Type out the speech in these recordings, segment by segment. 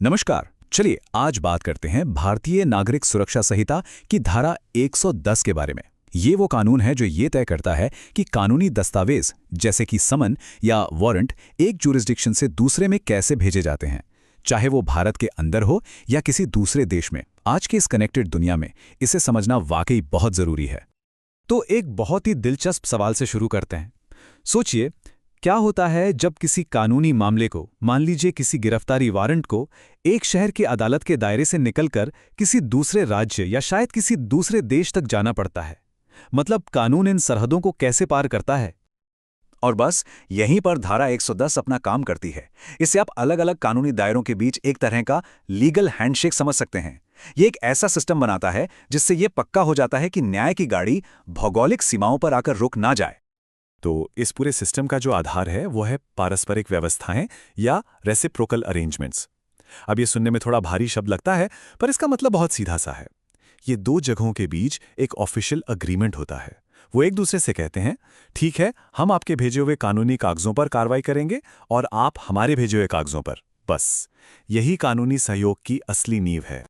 नमस्कार। चलिए आज बात करते हैं भारतीय नागरिक सुरक्षा संहिता की धारा 110 के बारे में। ये वो कानून है जो ये तय करता है कि कानूनी दस्तावेज जैसे कि समन या वारंट एक जुरिस्डिक्शन से दूसरे में कैसे भेजे जाते हैं, चाहे वो भारत के अंदर हो या किसी दूसरे देश में। आज की इस कनेक्टेड दुनिया में इसे समझना वाकई बहुत जरूरी है। तो एक बहुत ही दिलचस्प सवाल से शुरू करते हैं। सोचिए, क्या होता है जब किसी कानूनी मामले को, मान लीजिए किसी गिरफ्तारी वारंट को, एक शहर की अदालत के दायरे से निकलकर किसी दूसरे राज्य या शायद किसी दूसरे देश तक जाना पड़ता है। मतलब कानून इन सरहदों को कैसे पार करता है। और बस यहीं पर धारा 110 अपना काम करती है। इससे आप अलग अलग कानूनी दायरों के बीच एक तरह का लीगल हैंडशेक समझ सकते हैं। ये एक ऐसा सिस्टम बनाता है जिससे ये पक्का हो जाता है कि न्याय की गाड़ी भौगोलिक सीमाओं पर आकर रुक ना जाए। तो इस पूरे सिस्टम का जो आधार है वो है पारस्परिक व्यवस्थाएं या रेसिप्रोकल अरेंजमेंट्स। अब ये सुनने में थोड़ा भारी शब्द लगता है, पर इसका मतलब बहुत सीधा सा है। ये दो जगहों के बीच एक ऑफिशियल अग्रीमेंट होता है। वो एक दूसरे से कहते हैं, ठीक है, हम आपके भेजे हुए कानूनी कागजों पर कार्रवाई करेंगे और आप हमारे भेजे हुए कागजों पर। बस यही कानूनी सहयोग की असली नींव है।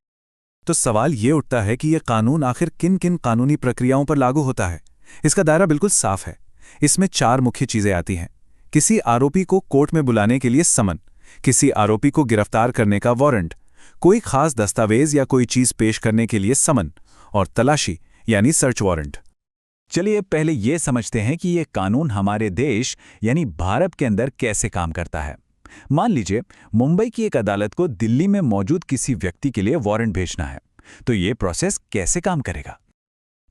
तो सवाल ये उठता है कि यह कानून आखिर किन किन कानूनी प्रक्रियाओं पर लागू होता है। इसका दायरा बिल्कुल साफ है। इसमें 4 मुख्य चीजें आती हैं। किसी आरोपी को कोर्ट में बुलाने के लिए समन, किसी आरोपी को गिरफ्तार करने का वारंट, कोई खास दस्तावेज या कोई चीज पेश करने के लिए समन, और तलाशी यानी सर्च वारंट। चलिए पहले ये समझते हैं कि ये कानून हमारे देश यानी भारत के अंदर कैसे काम करता है। मान लीजिए मुंबई की एक अदालत को दिल्ली में मौजूद किसी व्यक्ति के लिए वारंट भेजना है, तो ये प्रोसेस कैसे काम करेगा।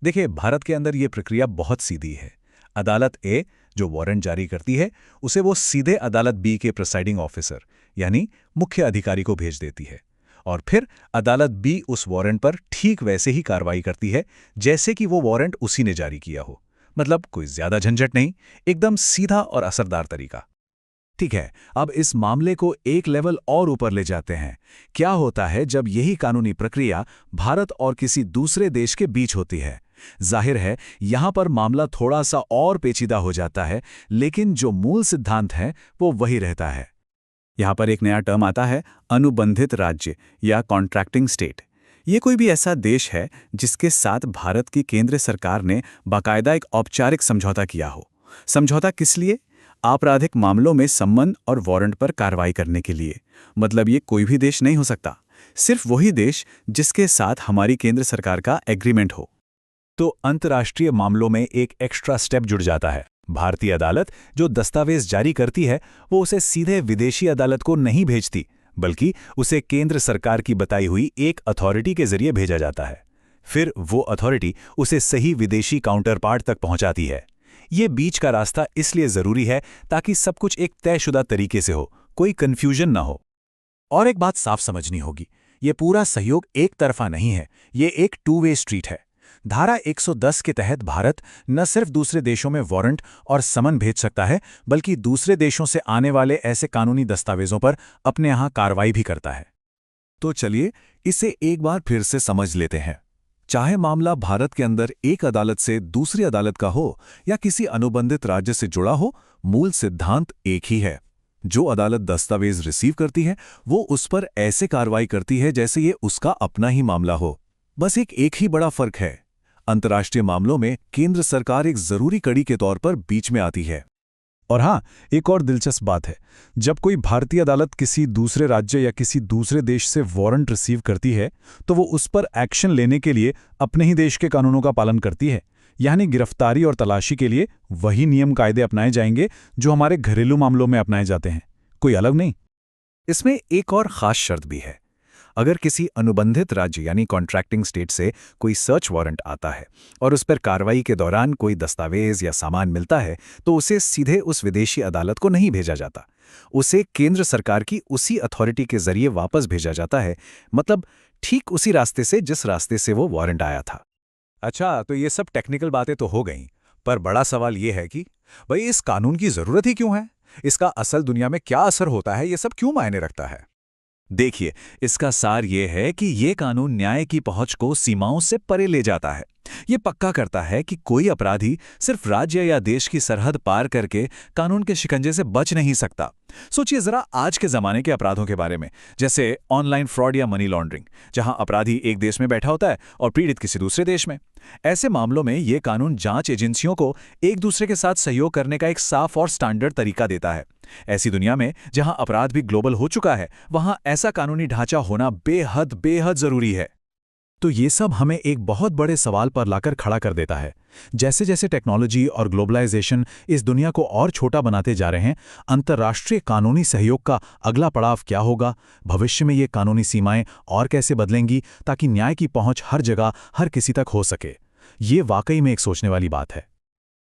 देखिए, भारत के अंदर ये प्रक्रिया बहुत सीधी है। अदालत ए जो वारंट जारी करती है उसे वो सीधे अदालत बी के प्रिसाइडिंग ऑफिसर यानी मुख्य अधिकारी को भेज देती है, और फिर अदालत बी उस वारंट पर ठीक वैसे ही कार्रवाई करती है जैसे कि वो वारंट उसी ने जारी किया हो। मतलब कोई ज्यादा झंझट नहीं, एकदम सीधा और असरदार तरीका। ठीक है, अब इस मामले को एक लेवल और ऊपर ले जाते हैं। क्या होता है जब यही कानूनी प्रक्रिया भारत और किसी दूसरे देश के बीच होती है। जाहिर है यहां पर मामला थोड़ा सा और पेचीदा हो जाता है, लेकिन जो मूल सिद्धांत है वो वही रहता है। यहां पर एक नया टर्म आता है, अनुबंधित राज्य या कॉन्ट्रैक्टिंग स्टेट। ये कोई भी ऐसा देश है जिसके साथ भारत की केंद्र सरकार ने बाकायदा एक औपचारिक समझौता किया हो। समझौता किस लिए? आपराधिक मामलों में सम्मन और वारंट पर कार्रवाई करने के लिए। मतलब ये कोई भी देश नहीं हो सकता, सिर्फ वही देश जिसके साथ हमारी केंद्र सरकार का एग्रीमेंट हो। तो अंतर्राष्ट्रीय मामलों में एक एक्स्ट्रा स्टेप जुड़ जाता है। भारतीय अदालत जो दस्तावेज जारी करती है वो उसे सीधे विदेशी अदालत को नहीं भेजती, बल्कि उसे केंद्र सरकार की बताई हुई एक अथॉरिटी के जरिए भेजा जाता है। फिर वो अथॉरिटी उसे सही विदेशी काउंटर पार्ट तक पहुंचाती है। ये बीच का रास्ता इसलिए जरूरी है ताकि सब कुछ एक तयशुदा तरीके से हो, कोई कंफ्यूजन ना हो। और एक बात साफ समझनी होगी, ये पूरा सहयोग एक तरफा नहीं है, ये एक 2 वे स्ट्रीट है। धारा 110 के तहत भारत न सिर्फ दूसरे देशों में वारंट और समन भेज सकता है, बल्कि दूसरे देशों से आने वाले ऐसे कानूनी दस्तावेजों पर अपने यहाँ कार्रवाई भी करता है। तो चलिए इसे एक बार फिर से समझ लेते हैं। चाहे मामला भारत के अंदर एक अदालत से दूसरी अदालत का हो या किसी अनुबंधित राज्य से जुड़ा हो, मूल सिद्धांत एक ही है। जो अदालत दस्तावेज रिसीव करती है वो उस पर ऐसे कार्रवाई करती है जैसे ये उसका अपना ही मामला हो। बस एक ही बड़ा फर्क है, अंतर्राष्ट्रीय मामलों में केंद्र सरकार एक जरूरी कड़ी के तौर पर बीच में आती है। और हाँ, एक और दिलचस्प बात है, जब कोई भारतीय अदालत किसी दूसरे राज्य या किसी दूसरे देश से वारंट रिसीव करती है तो वो उस पर एक्शन लेने के लिए अपने ही देश के कानूनों का पालन करती है। यानी गिरफ्तारी और तलाशी के लिए वही नियम कायदे अपनाए जाएंगे जो हमारे घरेलू मामलों में अपनाए जाते हैं, कोई अलग नहीं। इसमें एक और खास शर्त भी है। अगर किसी अनुबंधित राज्य यानी कॉन्ट्रैक्टिंग स्टेट से कोई सर्च वारंट आता है और उस पर कार्रवाई के दौरान कोई दस्तावेज या सामान मिलता है, तो उसे सीधे उस विदेशी अदालत को नहीं भेजा जाता। उसे केंद्र सरकार की उसी अथॉरिटी के जरिए वापस भेजा जाता है। मतलब ठीक उसी रास्ते से जिस रास्ते से वो वारंट आया था। अच्छा, तो ये सब टेक्निकल बातें तो हो गईं, पर बड़ा सवाल ये है कि भाई इस कानून की जरूरत ही क्यों है? इसका असल दुनिया में क्या असर होता है? ये सब क्यों मायने रखता है? देखिए, इसका सार ये है कि ये कानून न्याय की पहुंच को सीमाओं से परे ले जाता है। ये पक्का करता है कि कोई अपराधी सिर्फ राज्य या देश की सरहद पार करके कानून के शिकंजे से बच नहीं सकता। सोचिए जरा आज के जमाने के अपराधों के बारे में, जैसे ऑनलाइन फ्रॉड या मनी लॉन्ड्रिंग, जहां अपराधी एक देश में बैठा होता है और पीड़ित किसी दूसरे देश में। ऐसे मामलों में ये कानून जांच एजेंसियों को एक दूसरे के साथ सहयोग करने का एक साफ और स्टैंडर्ड तरीका देता है। ऐसी दुनिया में जहां अपराध भी ग्लोबल हो चुका है, वहां ऐसा कानूनी ढांचा होना बेहद बेहद जरूरी है। तो ये सब हमें एक बहुत बड़े सवाल पर लाकर खड़ा कर देता है। जैसे जैसे टेक्नोलॉजी और ग्लोबलाइजेशन इस दुनिया को और छोटा बनाते जा रहे हैं, अंतर्राष्ट्रीय कानूनी सहयोग का अगला पड़ाव क्या होगा? भविष्य में ये कानूनी सीमाएं और कैसे बदलेंगी ताकि न्याय की पहुंच हर जगह हर किसी तक हो सके? ये वाकई में एक सोचने वाली बात है।